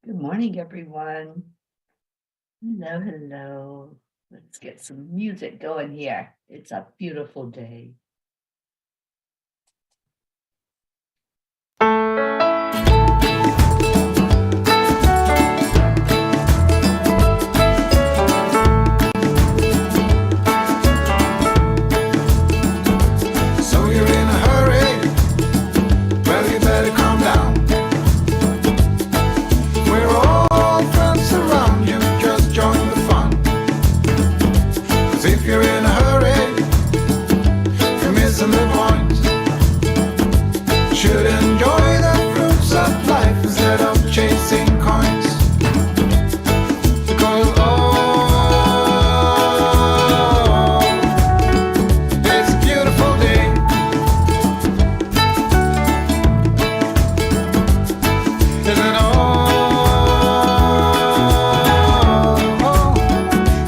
Good morning, everyone. Hello, hello. Let's get some music going here. It's a beautiful day. So you're in a hurry? Well, you better calm down. We're all friends around you, just join the fun. 'Cause if you're in a hurry, you're missing the point. You should enjoy the fruits of life instead of chasing coins. Because it's a beautiful day. Isn't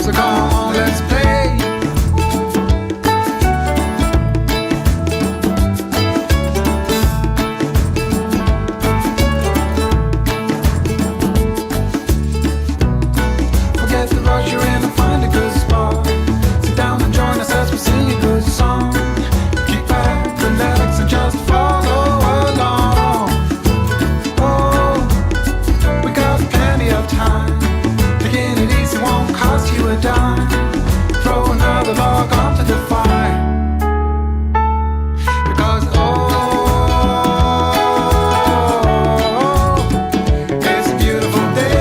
so come on, let's play. Forget the rush you're in and find a good spot. Sit down and join us as we sing a good song. Keep back, relax, and just follow along. Oh, we got plenty of time. Taking it easy won't cost you a dime. Throw another log onto the fire. Because it's a beautiful day.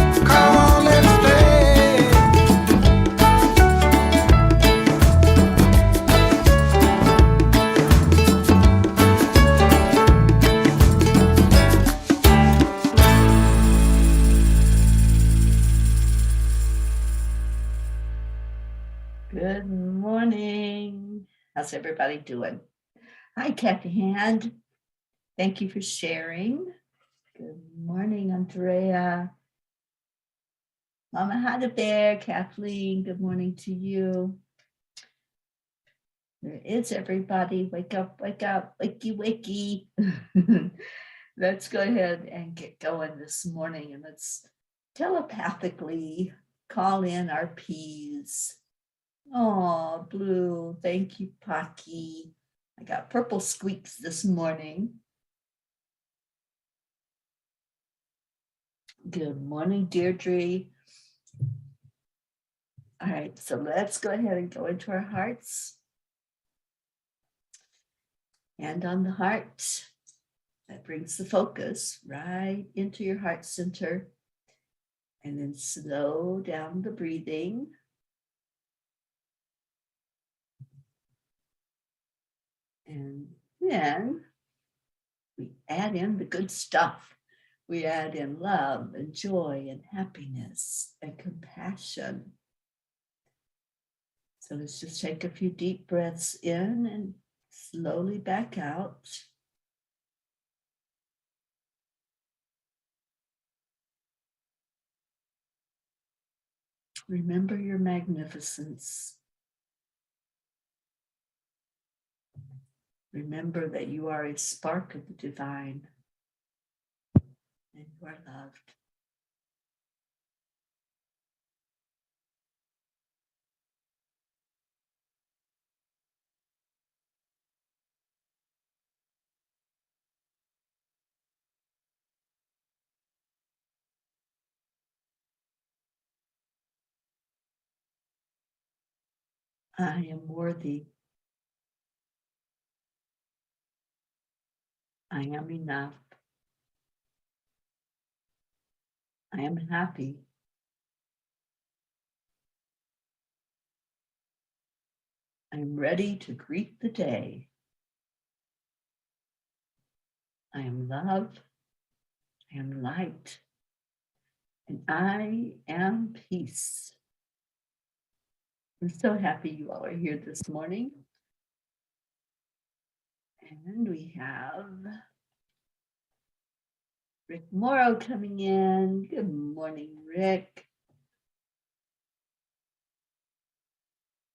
And come on, let's play. Good morning. How's everybody doing? Hi, Kathy Hand. Thank you for sharing. Good morning, Andrea. Mama Hada Bear, Kathleen, good morning to you. There is everybody. Wake up, wakey, wakey. Let's go ahead and get going this morning and let's telepathically call in our P's. Oh, blue. Thank you, Pocky. I got purple squeaks this morning. Good morning, Deirdre. All right, so let's go ahead and go into our hearts. Hand on the heart. That brings the focus right into your heart center. And then slow down the breathing. And then we add in the good stuff. We add in love and joy and happiness and compassion. So let's just take a few deep breaths in and slowly back out. Remember your magnificence. Remember that you are a spark of the divine and you are loved. I am worthy. I am enough. I am happy. I am ready to greet the day. I am love. I am light. And I am peace. I'm so happy you all are here this morning. And we have Rick Morrow coming in. Good morning, Rick.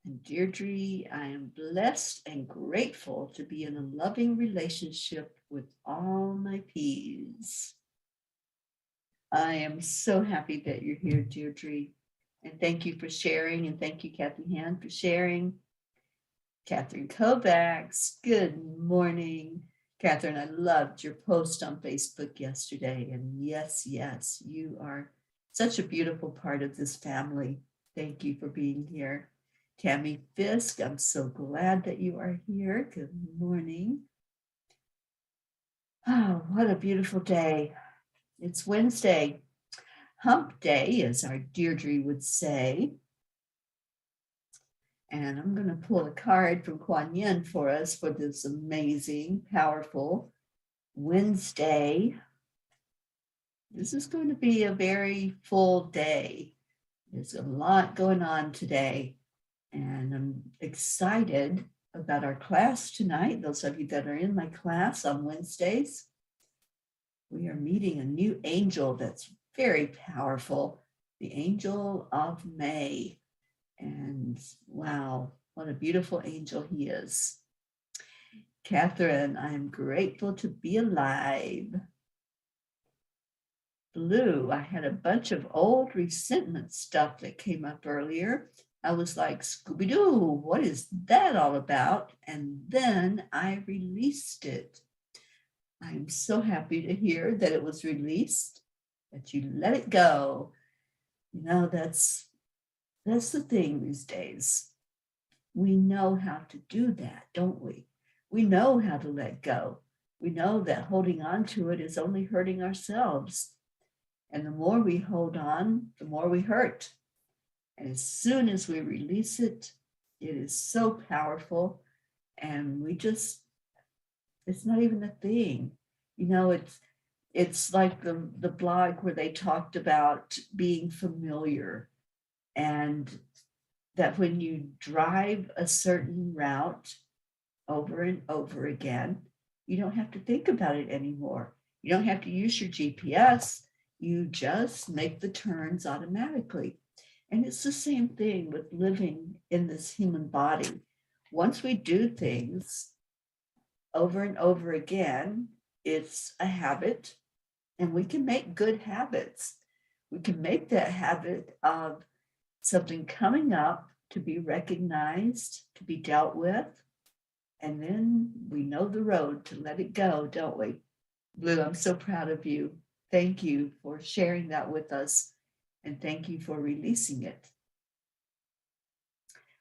And Deirdre, I am blessed and grateful to be in a loving relationship with all my peas. I am so happy that you're here, Deirdre. And thank you for sharing. And thank you, Kathy Hand, for sharing. Catherine Kovacs, good morning. Catherine, I loved your post on Facebook yesterday. And yes, you are such a beautiful part of this family. Thank you for being here. Tammy Fisk, I'm so glad that you are here. Good morning. Oh, what a beautiful day. It's Wednesday. Hump day, as our Deirdre would say. And I'm going to pull a card from Kuan Yin for us for this amazing, powerful Wednesday. This is going to be a very full day. There's a lot going on today. And I'm excited about our class tonight. Those of you that are in my class on Wednesdays, we are meeting a new angel that's very powerful, the angel of May. And wow, what a beautiful angel he is. Catherine, I am grateful to be alive. Blue, I had a bunch of old resentment stuff that came up earlier. I was like, Scooby-Doo, what is that all about? And then I released it. I'm so happy to hear that it was released, that you let it go. You know, that's the thing these days. We know how to do that, don't we? We know how to let go. We know that holding on to it is only hurting ourselves. And the more we hold on, the more we hurt. And as soon as we release it, it is so powerful. And it's not even a thing. You know, it's like the blog where they talked about being familiar, and that when you drive a certain route over and over again, you don't have to think about it anymore. You don't have to use your GPS. You just make the turns automatically. And it's the same thing with living in this human body. Once we do things over and over again, it's a habit, and we can make good habits. We can make that habit of something coming up to be recognized, to be dealt with, and then we know the road to let it go, don't we? Blue, I'm so proud of you. Thank you for sharing that with us, and thank you for releasing it.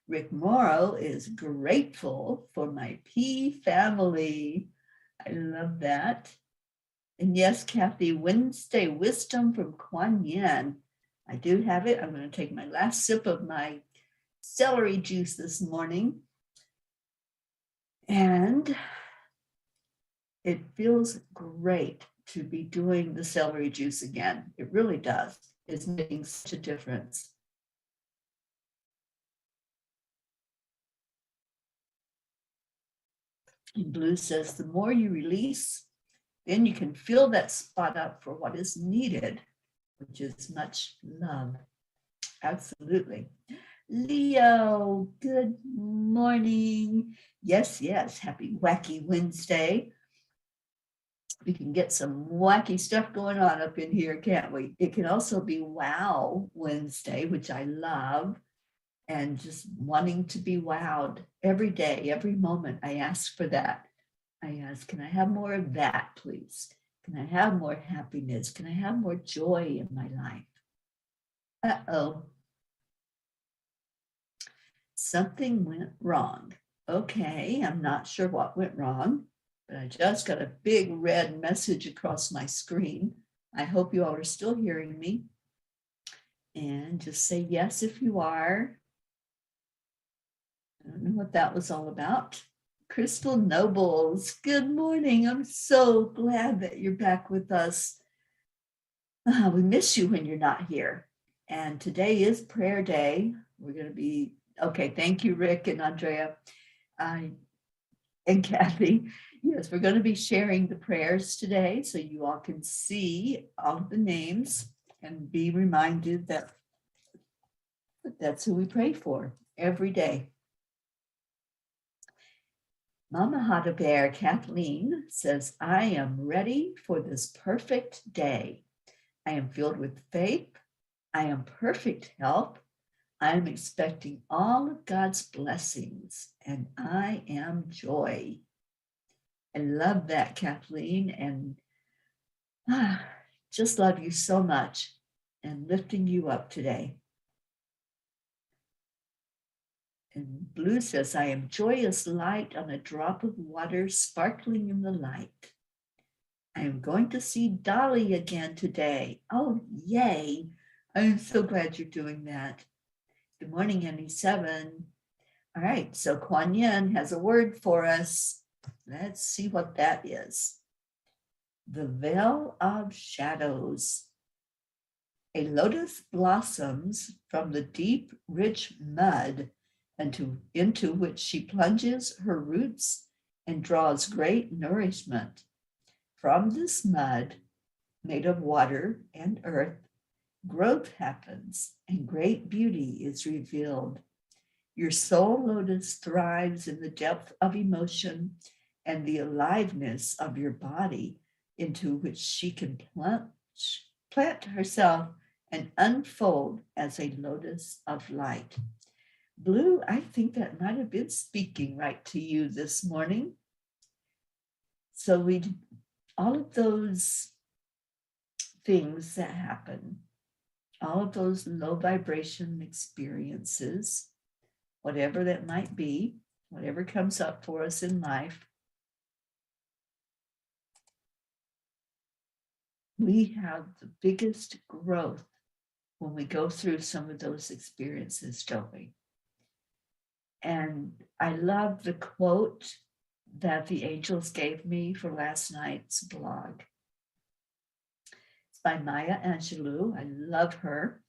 Rick Morrow is grateful for my pea family. I love that. And yes, Kathy, Wednesday wisdom from Kuan Yin. I do have it. I'm going to take my last sip of my celery juice this morning. And it feels great to be doing the celery juice again. It really does. It's making such a difference. And Blue says, the more you release, then you can fill that spot up for what is needed, which is much love. Absolutely. Leo, good morning. Yes, happy Wacky Wednesday. We can get some wacky stuff going on up in here, can't we? It can also be Wow Wednesday, which I love, and just wanting to be wowed every day, every moment. I ask for that. I ask, can I have more of that, please? Can I have more happiness? Can I have more joy in my life? Uh-oh. Something went wrong. Okay, I'm not sure what went wrong, but I just got a big red message across my screen. I hope you all are still hearing me. And just say yes if you are. I don't know what that was all about. Crystal Nobles, good morning. I'm so glad that you're back with us. We miss you when you're not here. And today is prayer day. We're going to be, okay, thank you, Rick and Andrea and Kathy. Yes, we're going to be sharing the prayers today so you all can see all of the names and be reminded that that's who we pray for. every day. Mama Hada Bear Kathleen says, I am ready for this perfect day. I am filled with faith. I am perfect health. I am expecting all of God's blessings, and I am joy. I love that, Kathleen, and just love you so much and lifting you up today. And Blue says, I am joyous light on a drop of water sparkling in the light. I am going to see Dolly again today. Oh, yay. I'm so glad you're doing that. Good morning, Annie7. All right, so Kuan Yin has a word for us. Let's see what that is. The veil of shadows. A lotus blossoms from the deep, rich mud into which she plunges her roots and draws great nourishment. From this mud, made of water and earth, growth happens and great beauty is revealed. Your soul lotus thrives in the depth of emotion and the aliveness of your body, into which she can plant herself and unfold as a lotus of light. Blue, I think that might have been speaking right to you this morning. So all of those things that happen, all of those low vibration experiences, whatever that might be, whatever comes up for us in life, we have the biggest growth when we go through some of those experiences, don't we? And I love the quote that the angels gave me for last night's blog. It's by Maya Angelou. I love her.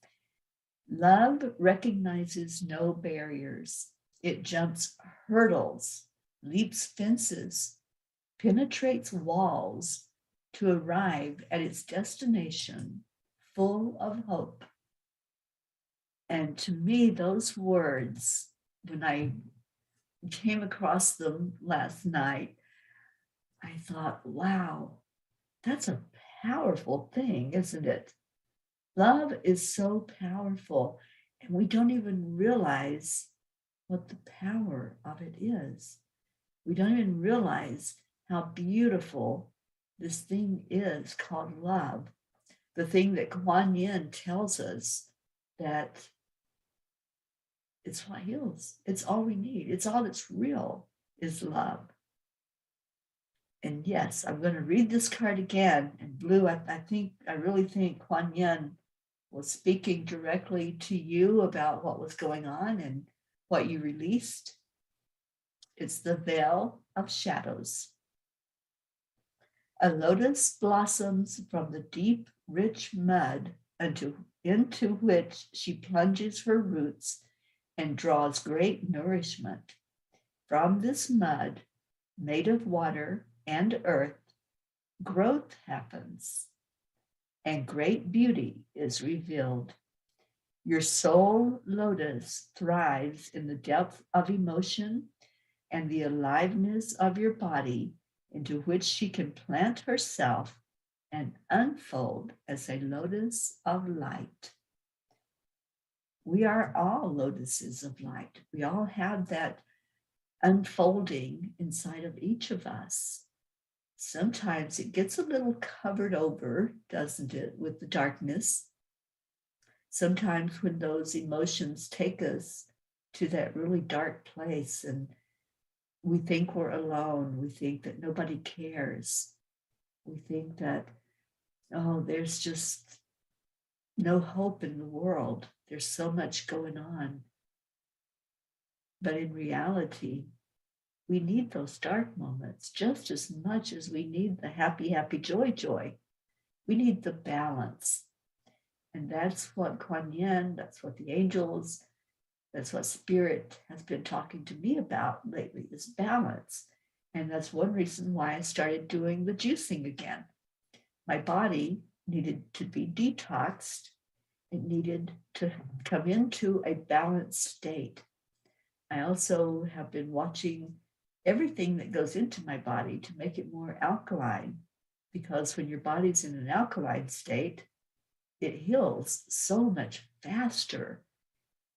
Love recognizes no barriers. It jumps hurdles, leaps fences, penetrates walls to arrive at its destination full of hope. And to me, those words, when I came across them last night, I thought, wow, that's a powerful thing, isn't it? Love is so powerful, and we don't even realize what the power of it is. We don't even realize how beautiful this thing is called love. The thing that Kuan Yin tells us that it's what heals. It's all we need. It's all that's real is love. And yes, I'm going to read this card again. And Blue, I really think Kuan Yin was speaking directly to you about what was going on and what you released. It's the veil of shadows. A lotus blossoms from the deep, rich mud into which she plunges her roots and draws great nourishment. From this mud, made of water and earth, growth happens, and great beauty is revealed. Your soul lotus thrives in the depth of emotion and the aliveness of your body, into which she can plant herself and unfold as a lotus of light. We are all lotuses of light. We all have that unfolding inside of each of us. Sometimes it gets a little covered over, doesn't it, with the darkness. Sometimes when those emotions take us to that really dark place and we think we're alone, we think that nobody cares. We think that, oh, there's just no hope in the world. There's so much going on. But in reality, we need those dark moments just as much as we need the happy, happy, joy, joy. We need the balance. And that's what Kuan Yin, that's what the angels, that's what Spirit has been talking to me about lately, is balance. And that's one reason why I started doing the juicing again. My body needed to be detoxed. It needed to come into a balanced state. I also have been watching everything that goes into my body to make it more alkaline, because when your body's in an alkaline state, it heals so much faster.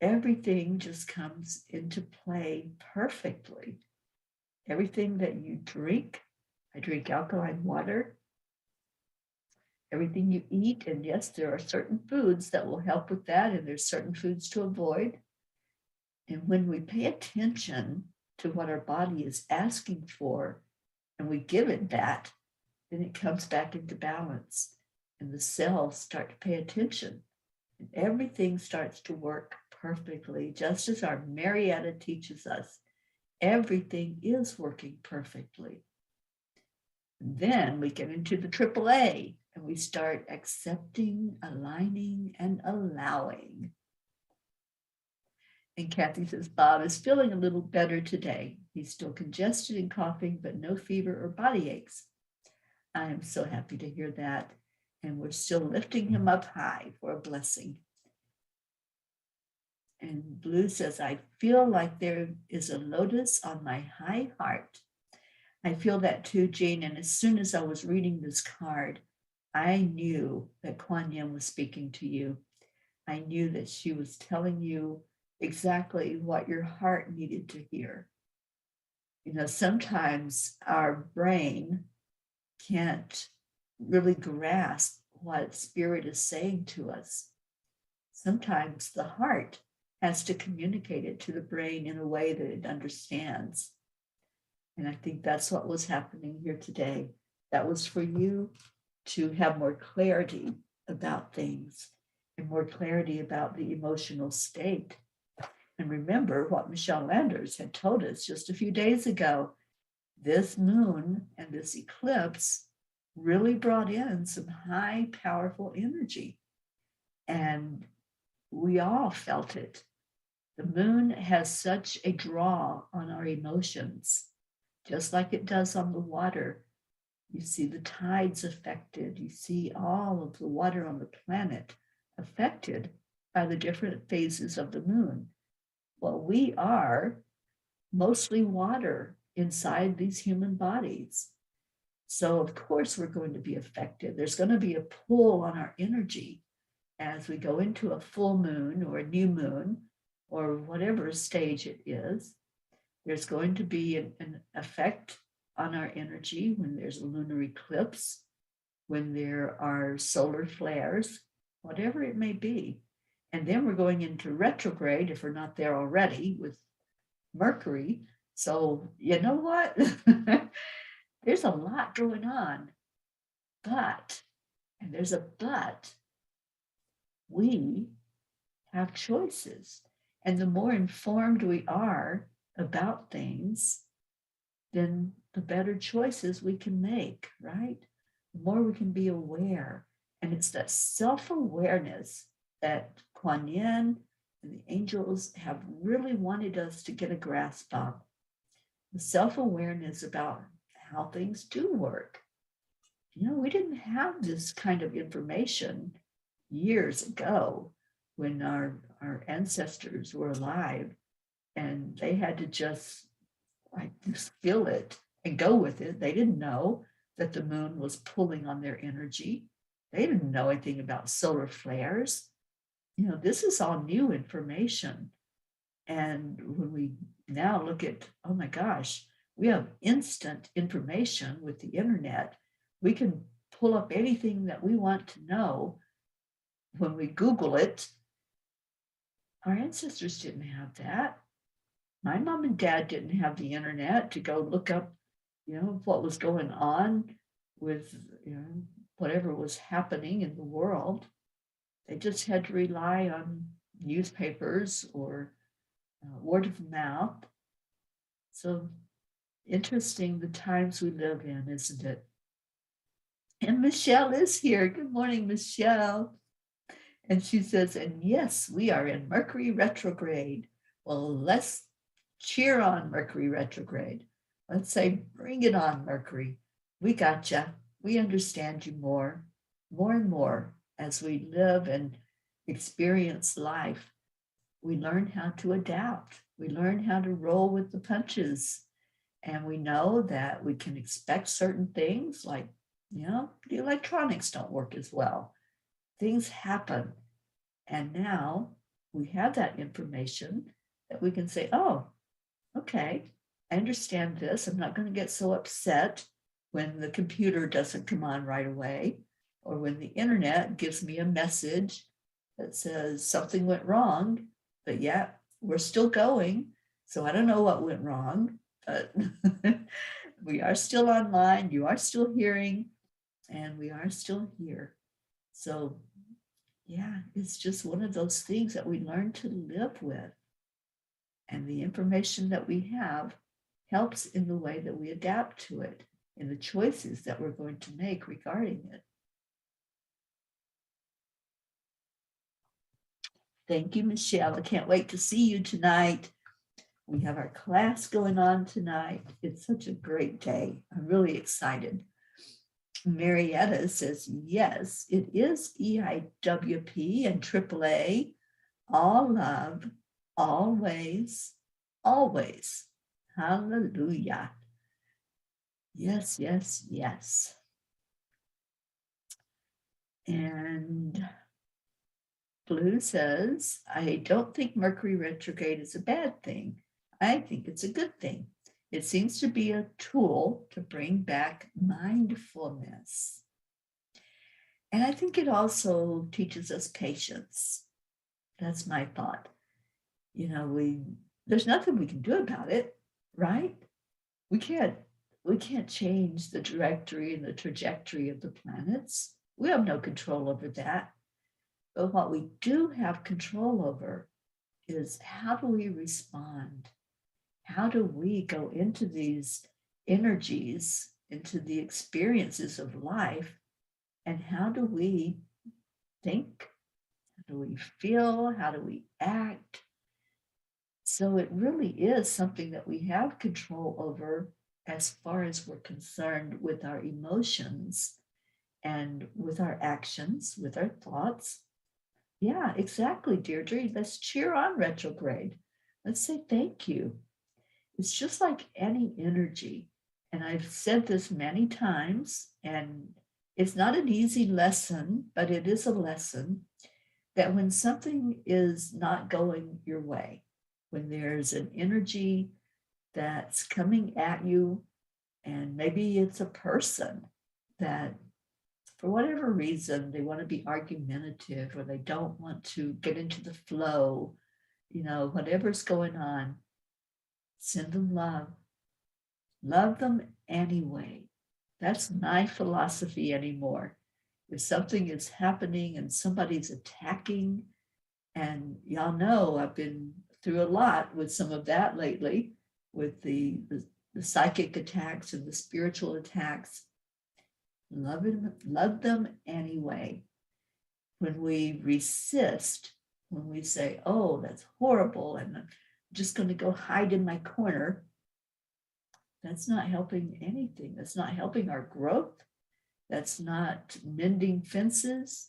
Everything just comes into play perfectly. Everything that you drink, I drink alkaline water, everything you eat, and yes, there are certain foods that will help with that, and there's certain foods to avoid. And when we pay attention to what our body is asking for, and we give it that, then it comes back into balance, and the cells start to pay attention, and everything starts to work perfectly, just as our Marietta teaches us. Everything is working perfectly. And then we get into the AAA, and we start accepting, aligning, and allowing. And Kathy says, Bob is feeling a little better today. He's still congested and coughing, but no fever or body aches. I am so happy to hear that. And we're still lifting him up high for a blessing. And Blue says, I feel like there is a lotus on my high heart. I feel that too, Jane. And as soon as I was reading this card, I knew that Kuan Yin was speaking to you. I knew that she was telling you exactly what your heart needed to hear. You know, sometimes our brain can't really grasp what spirit is saying to us. Sometimes the heart has to communicate it to the brain in a way that it understands. And I think that's what was happening here today. That was for you to have more clarity about things and more clarity about the emotional state. And remember what Michelle Landers had told us just a few days ago. This moon and this eclipse really brought in some high, powerful energy. And we all felt it. The moon has such a draw on our emotions, just like it does on the water. You see the tides affected. You see all of the water on the planet affected by the different phases of the moon. Well, we are mostly water inside these human bodies. So, of course, we're going to be affected. There's going to be a pull on our energy as we go into a full moon or a new moon or whatever stage it is. There's going to be an effect on our energy when there's a lunar eclipse, when there are solar flares, whatever it may be. And then we're going into retrograde, if we're not there already, with Mercury. So you know what? There's a lot going on. But, and there's a but, we have choices. And the more informed we are about things, then the better choices we can make, right? The more we can be aware. And it's that self-awareness that Kuan Yin and the angels have really wanted us to get a grasp of. The self-awareness about how things do work. You know, we didn't have this kind of information years ago when our ancestors were alive, and they had to just feel it and go with it. They didn't know that the moon was pulling on their energy. They didn't know anything about solar flares. You know, this is all new information. And when we now look at, oh my gosh, we have instant information with the internet. We can pull up anything that we want to know when we Google it. Our ancestors didn't have that. My mom and dad didn't have the internet to go look up, you know, what was going on with, you know, whatever was happening in the world. They just had to rely on newspapers or word of mouth. So interesting the times we live in, isn't it? And Michelle is here. Good morning, Michelle. And she says, and yes, we are in Mercury retrograde. Well, let's cheer on Mercury retrograde. Let's say, bring it on, Mercury. We gotcha. We understand you more and more as we live and experience life. we learn how to adapt. We learn how to roll with the punches. And we know that we can expect certain things like, the electronics don't work as well. Things happen. And now we have that information that we can say, oh, okay, I understand this. I'm not going to get so upset when the computer doesn't come on right away, or when the internet gives me a message that says something went wrong, but yeah, we're still going. So I don't know what went wrong, but we are still online. You are still hearing, and we are still here. So yeah, it's just one of those things that we learn to live with. And the information that we have helps in the way that we adapt to it, in the choices that we're going to make regarding it. Thank you, Michelle. I can't wait to see you tonight. We have our class going on tonight. It's such a great day. I'm really excited. Marietta says, yes, it is EIWP and AAA. All love, always, always. Hallelujah. Yes, yes, yes. And Blue says, I don't think Mercury retrograde is a bad thing. I think it's a good thing. It seems to be a tool to bring back mindfulness. And I think it also teaches us patience. That's my thought. There's nothing we can do about it, right? We can't change the directory and the trajectory of the planets. We have no control over that. But what we do have control over is, how do we respond? How do we go into these energies, into the experiences of life, and how do we think? How do we feel? How do we act? So it really is something that we have control over as far as we're concerned with our emotions and with our actions, with our thoughts. Yeah, exactly, Deirdre. Let's cheer on retrograde. Let's say thank you. It's just like any energy. And I've said this many times, and it's not an easy lesson, but it is a lesson that when something is not going your way, when there's an energy that's coming at you, and maybe it's a person that, for whatever reason, they want to be argumentative, or they don't want to get into the flow, whatever's going on, send them love. Love them anyway. That's my philosophy anymore. If something is happening and somebody's attacking, and y'all know I've been through a lot with some of that lately, with the psychic attacks and the spiritual attacks, love them anyway. When we resist, when we say, oh, that's horrible, and I'm just going to go hide in my corner, that's not helping anything. That's not helping our growth. That's not mending fences.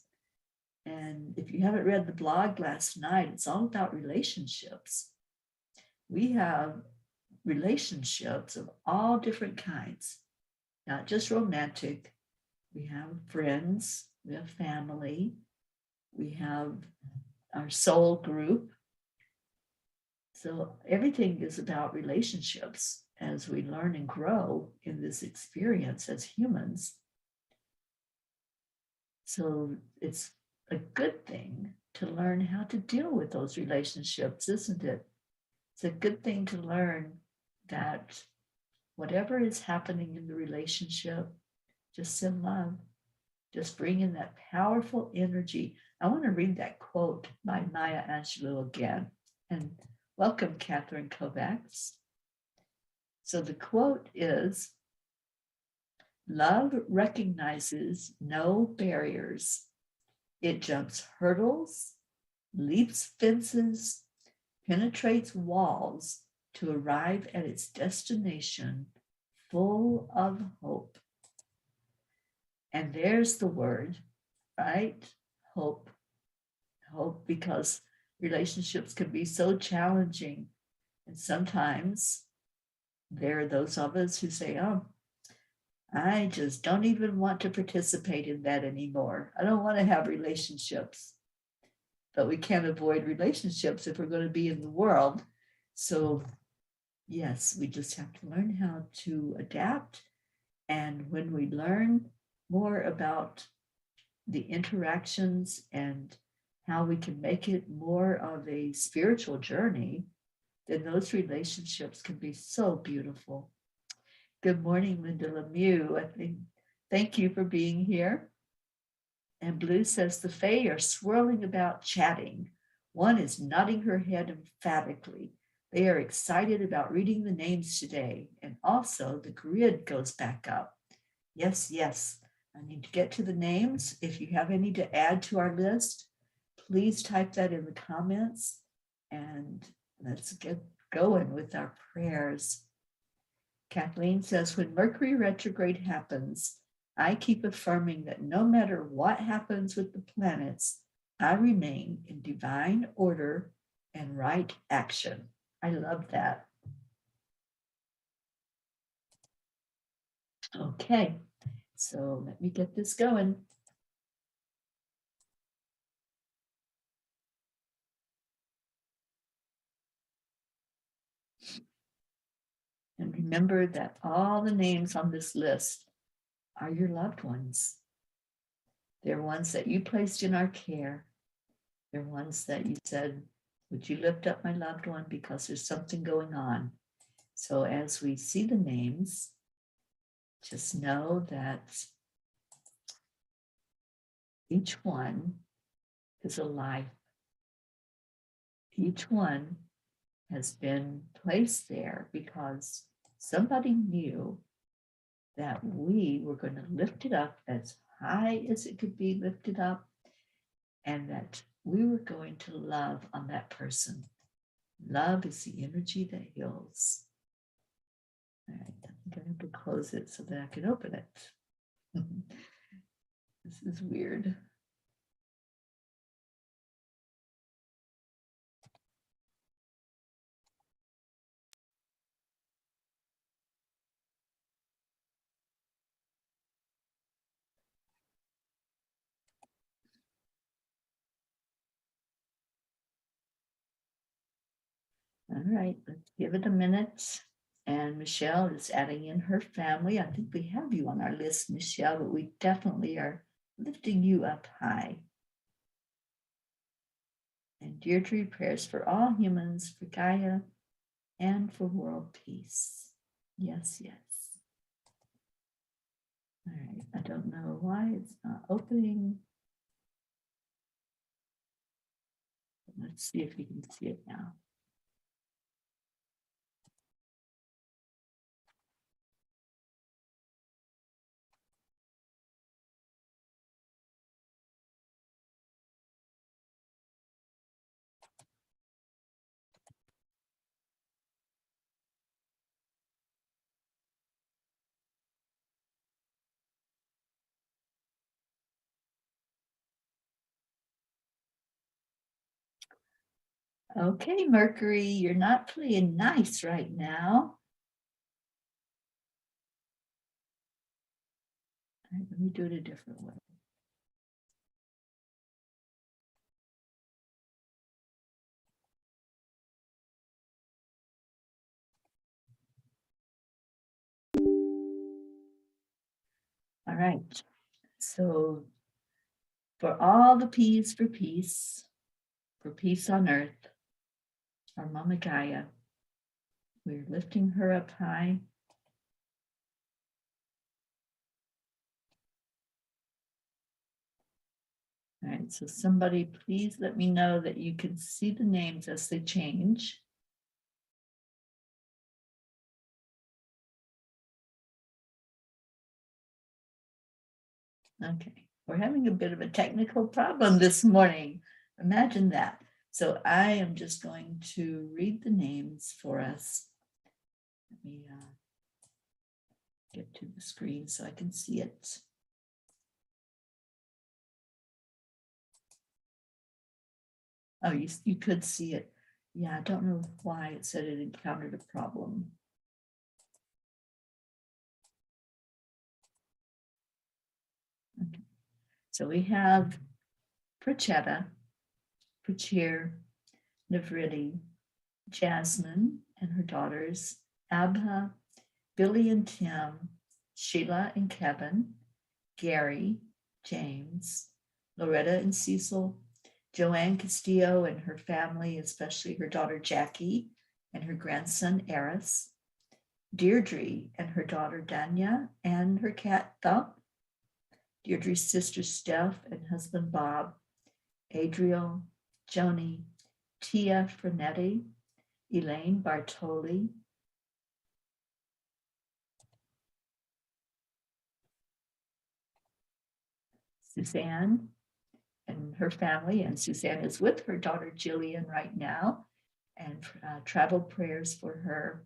And if you haven't read the blog last night, it's all about relationships. We have relationships of all different kinds, not just romantic. We have friends, we have family, we have our soul group. So everything is about relationships as we learn and grow in this experience as humans. So it's a good thing to learn how to deal with those relationships, isn't it? It's a good thing to learn that whatever is happening in the relationship, just send love. Just bring in that powerful energy. I want to read that quote by Maya Angelou again. And welcome, Catherine Kovacs. So the quote is, love recognizes no barriers. It jumps hurdles, leaps fences, penetrates walls to arrive at its destination full of hope. And there's the word, right? Hope. Hope, because Relationships can be so challenging. And sometimes there are those of us who say, oh, I just don't even want to participate in that anymore. I don't want to have relationships. But we can't avoid relationships if we're going to be in the world. So yes, we just have to learn how to adapt. And when we learn more about the interactions and how we can make it more of a spiritual journey, then those relationships can be so beautiful. Good morning, Linda Lemieux. Thank you for being here. And Blue says the Fae are swirling about chatting. One is nodding her head emphatically. They are excited about reading the names today. And also the grid goes back up. Yes, yes. I need to get to the names. If you have any to add to our list, please type that in the comments. And let's get going with our prayers. Kathleen says, when Mercury retrograde happens, I keep affirming that no matter what happens with the planets, I remain in divine order and right action. I love that. Okay, so let me get this going. And remember that all the names on this list are your loved ones. They're ones that you placed in our care. They're ones that you said, would you lift up my loved one because there's something going on? So as we see the names, just know that each one is a life. Each one has been placed there because somebody knew that we were going to lift it up as high as it could be lifted up, and that we were going to love on that person. Love is the energy that heals. All right, I'm going to close it so that I can open it. This is weird. All right, let's give it a minute. And Michelle is adding in her family. I think we have you on our list, Michelle, but we definitely are lifting you up high. And Deirdre prays for all humans, for Gaia, and for world peace. Yes, yes. All right, I don't know why it's not opening. Let's see if you can see it now. Okay, Mercury, you're not playing nice right now. All right, let me do it a different way. All right, so for all the P's for peace on earth, our Mama Gaia, we're lifting her up high. All right, so somebody please let me know that you can see the names as they change. Okay, we're having a bit of a technical problem this morning. Imagine that. So I am just going to read the names for us. Let me get to the screen so I can see it. Oh, you could see it. Yeah, I don't know why it said it encountered a problem. Okay. So we have Prachetta, Prachir, Navriti, Jasmine and her daughters, Abha, Billy and Tim, Sheila and Kevin, Gary, James, Loretta and Cecil, Joanne Castillo and her family, especially her daughter Jackie and her grandson Eris, Deirdre and her daughter Danya and her cat Thump, Deirdre's sister Steph and husband Bob, Adriel, Joni, Tia Frenetti, Elaine Bartoli, Suzanne and her family, and Suzanne is with her daughter Jillian right now, and travel prayers for her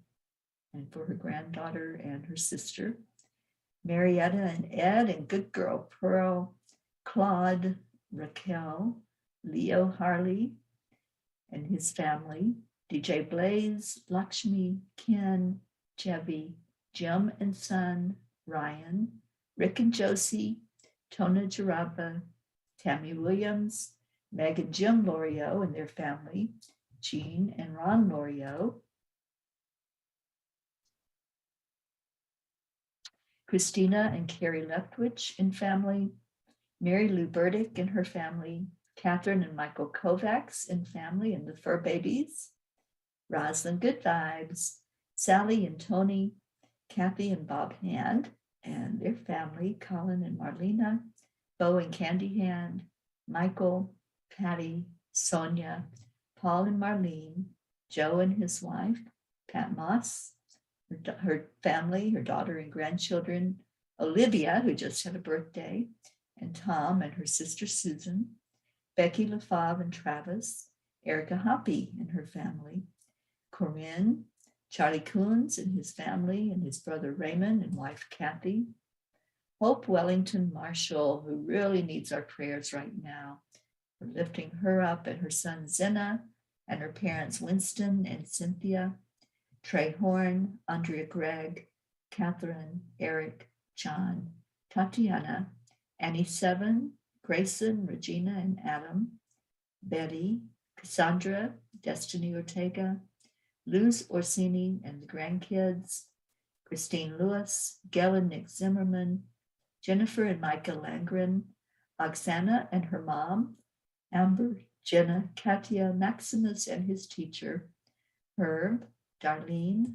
and for her granddaughter and her sister, Marietta and Ed, and good girl Pearl, Claude, Raquel, Leo Harley and his family, DJ Blaze, Lakshmi, Ken, Chevy, Jim and son, Ryan, Rick and Josie, Tona Jaraba, Tammy Williams, Meg and Jim Loriot and their family, Jean and Ron Loriot, Christina and Carrie Leftwich and family, Mary Lou Burdick and her family, Catherine and Michael Kovacs and family and the fur babies, Roslyn Good Vibes, Sally and Tony, Kathy and Bob Hand and their family, Colin and Marlena, Bo and Candy Hand, Michael, Patty, Sonia, Paul and Marlene, Joe and his wife, Pat Moss, her family, her daughter and grandchildren, Olivia, who just had a birthday, and Tom and her sister Susan, Becky LaFave and Travis, Erica Hoppy and her family, Corinne, Charlie Coons and his family, and his brother Raymond and wife Kathy, Hope Wellington Marshall, who really needs our prayers right now. We're lifting her up, and her son Zena, and her parents Winston and Cynthia, Trey Horn, Andrea Gregg, Catherine, Eric, John, Tatiana, Annie Seven, Grayson, Regina, and Adam, Betty, Cassandra, Destiny Ortega, Luz Orsini and the grandkids, Christine Lewis, Gail and Nick Zimmerman, Jennifer and Micah Langren, Oksana and her mom, Amber, Jenna, Katia, Maximus and his teacher, Herb, Darlene,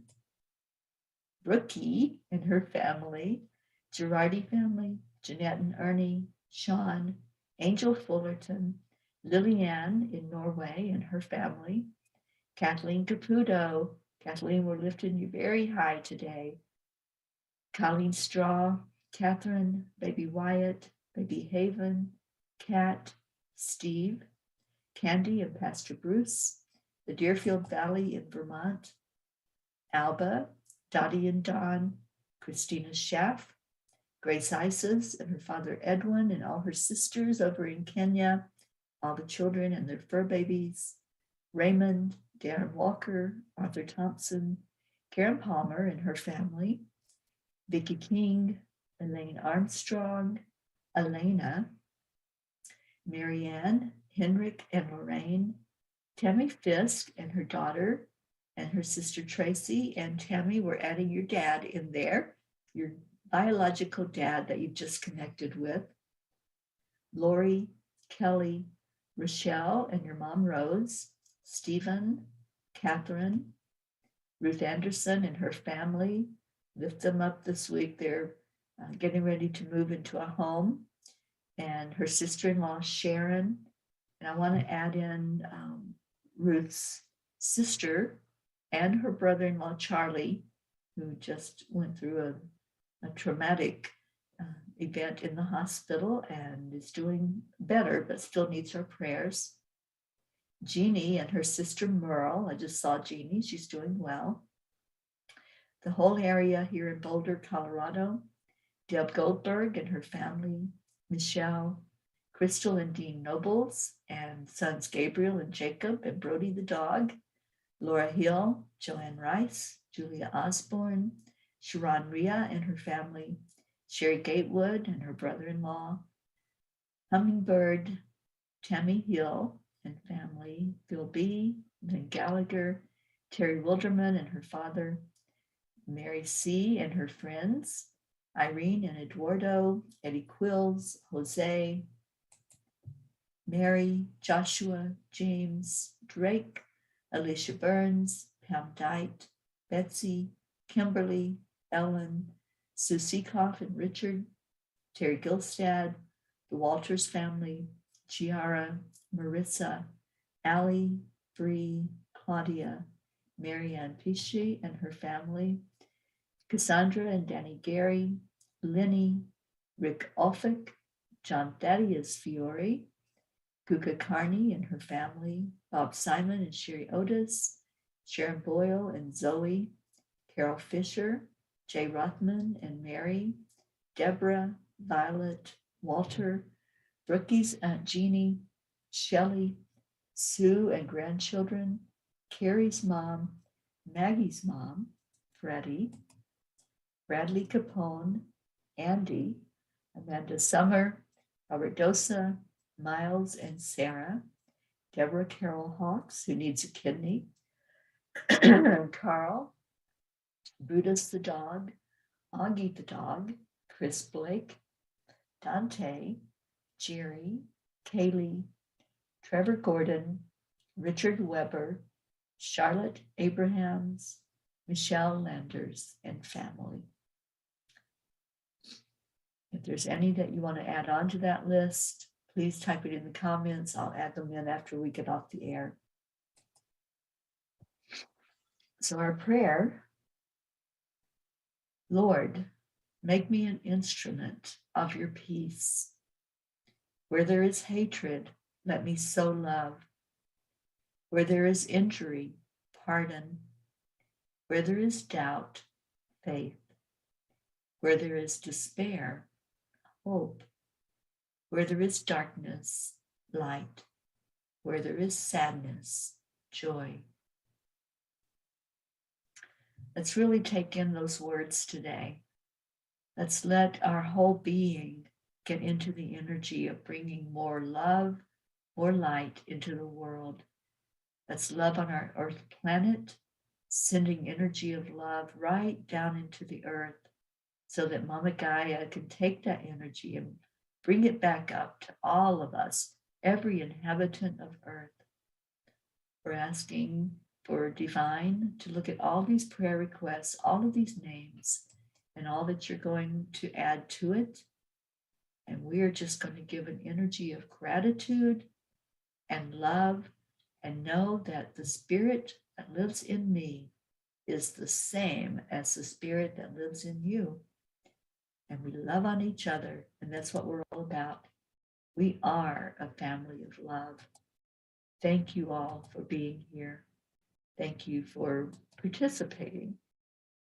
Brookie and her family, Girardi family, Jeanette and Ernie, Sean, Angel Fullerton, Lillian in Norway and her family, Kathleen Caputo. Kathleen, we're lifting you very high today. Colleen Straw, Catherine, baby Wyatt, baby Haven, Kat, Steve, Candy and Pastor Bruce, the Deerfield Valley in Vermont, Alba, Dottie and Don, Christina Schaff, Grace Isis and her father Edwin and all her sisters over in Kenya, all the children and their fur babies, Raymond, Darren Walker, Arthur Thompson, Karen Palmer and her family, Vicki King, Elaine Armstrong, Elena, Marianne, Henrik and Lorraine, Tammy Fisk and her daughter and her sister Tracy. And Tammy, we're adding your dad in there, your biological dad that you've just connected with, Lori, Kelly, Rochelle and your mom Rose, Stephen, Catherine, Ruth Anderson and her family. Lift them up this week. They're getting ready to move into a home. And her sister-in-law, Sharon. And I want to add in Ruth's sister and her brother-in-law, Charlie, who just went through a traumatic event in the hospital and is doing better, but still needs our prayers. Jeannie and her sister Merle. I just saw Jeannie. She's doing well. The whole area here in Boulder, Colorado. Deb Goldberg and her family. Michelle, Crystal and Dean Nobles, and sons Gabriel and Jacob, and Brody the dog, Laura Hill, Joanne Rice, Julia Osborne, Sharon Rhea and her family, Sherry Gatewood and her brother-in-law, Hummingbird, Tammy Hill and family, Bill B., Lynn Gallagher, Terry Wilderman and her father, Mary C. and her friends, Irene and Eduardo, Eddie Quills, Jose, Mary, Joshua, James, Drake, Alicia Burns, Pam Dite, Betsy, Kimberly, Ellen, Sue Seekoff and Richard, Terry Gilstad, the Walters family, Chiara, Marissa, Allie, Bree, Claudia, Marianne Pishi and her family, Cassandra and Danny Gary, Lenny, Rick Olphick, John Thaddeus Fiore, Kuka Carney and her family, Bob Simon and Sherry Otis, Sharon Boyle and Zoe, Carol Fisher, Jay Rothman and Mary, Deborah, Violet, Walter, Brookie's Aunt Jeannie, Shelley, Sue and grandchildren, Carrie's mom, Maggie's mom, Freddie, Bradley Capone, Andy, Amanda Summer, Robert Dosa, Miles and Sarah, Deborah Carol Hawks, who needs a kidney, Carl, Brutus the dog, Augie the dog, Chris Blake, Dante, Jerry, Kaylee, Trevor Gordon, Richard Weber, Charlotte Abrahams, Michelle Landers, and family. If there's any that you want to add on to that list, please type it in the comments. I'll add them in after we get off the air. So our prayer, Lord, make me an instrument of your peace. Where there is hatred, let me sow love. Where there is injury, pardon. Where there is doubt, faith. Where there is despair, hope. Where there is darkness, light. Where there is sadness, joy. Let's really take in those words today. Let's let our whole being get into the energy of bringing more love, more light into the world. Let's love on our earth planet, sending energy of love right down into the earth so that Mama Gaia can take that energy and bring it back up to all of us, every inhabitant of earth. We're asking for divine to look at all these prayer requests, all of these names, and all that you're going to add to it. And we're just going to give an energy of gratitude and love and know that the spirit that lives in me is the same as the spirit that lives in you. And we love on each other, and that's what we're all about. We are a family of love. Thank you all for being here. Thank you for participating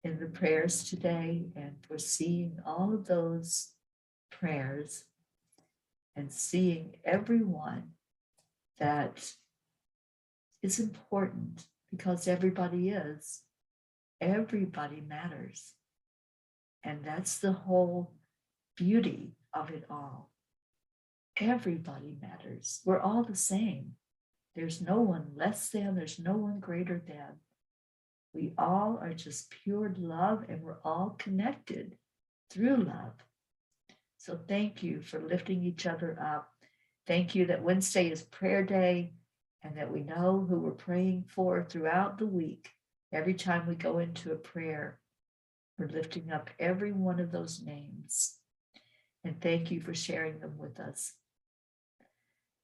in the prayers today and for seeing all of those prayers and seeing everyone that is important, because everybody is. Everybody matters. And that's the whole beauty of it all. Everybody matters. We're all the same. There's no one less than, there's no one greater than. We all are just pure love, and we're all connected through love. So thank you for lifting each other up. Thank you that Wednesday is prayer day, and that we know who we're praying for throughout the week. Every time we go into a prayer, we're lifting up every one of those names. And thank you for sharing them with us.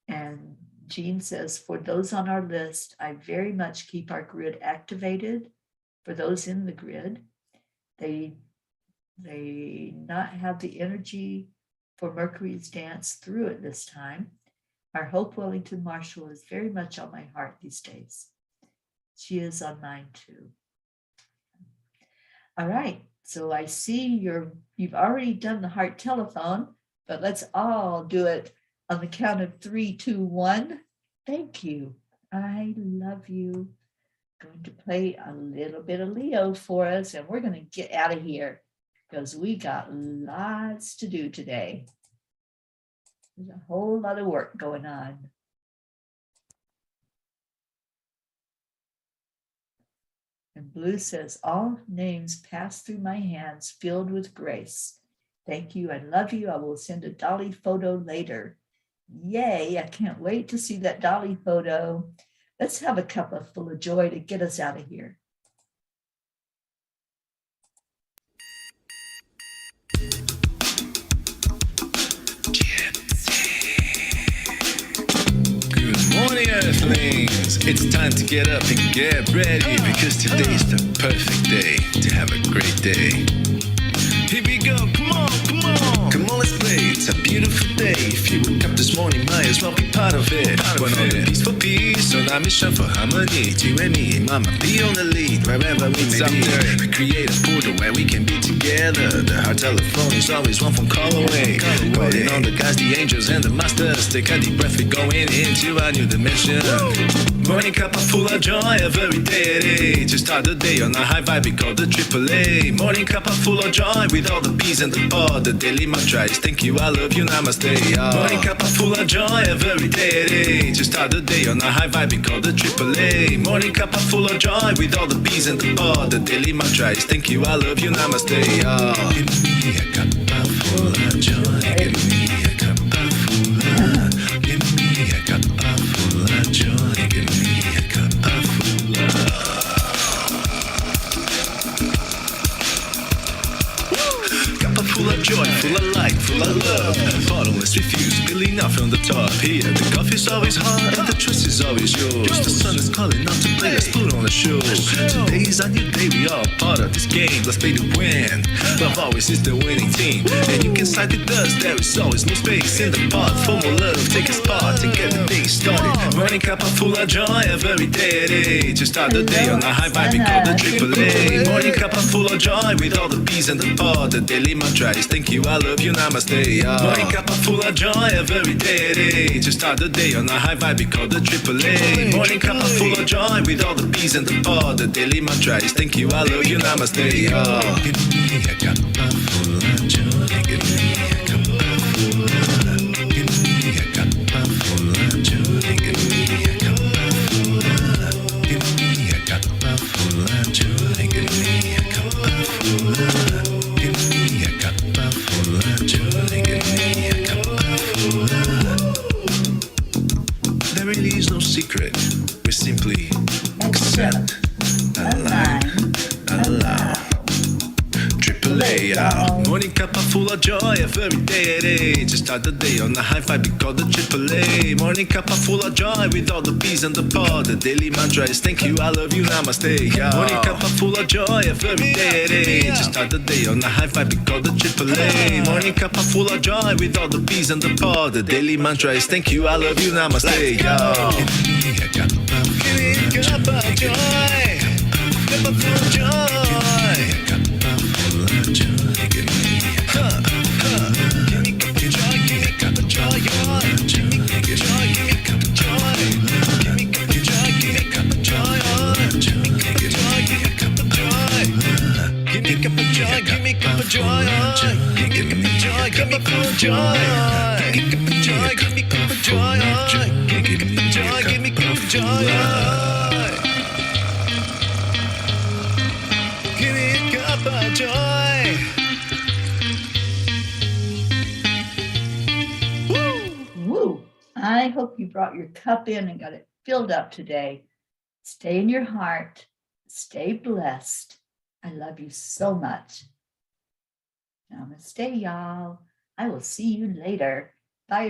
And Jean says, for those on our list, I very much keep our grid activated. For those in the grid, they not have the energy for Mercury's dance through it this time. Our Hope Wellington Marshall is very much on my heart these days. She is on mine too. All right, so I see you've already done the heart telephone, but let's all do it On the count of 3, 2, 1. Thank you. I love you. Going to play a little bit of Leo for us, and we're going to get out of here because we got lots to do today. There's a whole lot of work going on. And Blue says, all names pass through my hands filled with grace. Thank you. I love you. I will send a dolly photo later. Yay. I can't wait to see that dolly photo. Let's have a cuppa full of joy to get us out of here. Good morning, Earthlings. It's time to get up and get ready because today's the perfect day to have a great day. Here we go, come on, come on. Come on, let's play, it's a beautiful day. If you woke up this morning, might as well be part of it. One on the peace for peace, on our mission for harmony. You and me, mama, be on the lead, wherever we may be. We create a portal where we can be together. The heart telephone is always one phone call away. Calling on the guys, the angels and the masters. Take a deep breath, we're going into a new dimension. Morning Cuppa Fulla Joy, every day. To start the day on a high vibe, we call the AAA. Morning Cuppa Fulla Joy, with all the peas and the pod. The daily mantra is thank you, I love you, namaste. Morning Cuppa Fulla Joy, every day. To start the day on a high vibe, we call the AAA. Morning Cuppa Fulla Joy, with all the peas and the pod. The daily mantra is thank you, I love you, namaste. Give me a cuppa full of joy. Give me a cuppa full. Give me a cuppa full of joy. Give me a cuppa full of. Cuppa full of joy, full of light, full of love. Bottomless refuse, spilling off from the top. Here, the coffee's always hot and the trust is always yours. The sun is calling out to play, let's put on a show. Today is a new day, we all part of this game. Let's play to win. Love always is the winning team. And you can side with us, there is always no space in the pot. For more love, take a spot and get the day started. Morning Cuppa Fulla Joy, every day. To start the day on a high vibe, we call the AAA. Morning Cuppa Fulla Joy, with all the peas and the pod. The daily mantra is thank you, I love you, namaste. Morning Cuppa Fulla Joy, every day. To start the day on a high vibe, we call the AAA. Morning Cuppa Fulla Joy, with all the peas and the pod. The daily mantra is thank you, I love you, namaste. Give me a cuppa full of joy. Give me a cuppa full of. Give me a cuppa full of joy. Give me a cuppa full of. Give me a cuppa full of joy. Give me a cuppa full of. Give me a cuppa full of joy. Give me a cuppa full of. There really is no secret. We simply accept, allow. AAA, morning Cuppa Fulla Joy, every day. To start the day on a high vibe, we call the AAA. Morning Cuppa Fulla Joy, with all the peas and the pod. The daily mantra is thank you, I love you, namaste. Morning Cuppa Fulla Joy, every day. To start the day on a high vibe, we call the AAA. Morning Cuppa Fulla Joy, with all the peas and the pod. The daily mantra is thank you, I love you, namaste. Give me a cuppa full of joy. Cuppa full of joy. Cuppa full of joy. Give me a give me cuppa joy. Give me cuppa joy. Give me cuppa joy. Give me cuppa joy. Give me cuppa joy. Give me cuppa joy. Give me cuppa joy. Give me cuppa joy. Give me cuppa joy. Give me cuppa joy. Give me cuppa joy. Cuppa full of joy. Give me cuppa joy. Give me cuppa joy. Give me cuppa joy. Give me cuppa joy. Give me a cuppa joy. Woo! I hope you brought your cup in and got it filled up today. Stay in your heart. Stay blessed. I love you so much. Namaste, y'all. I will see you later.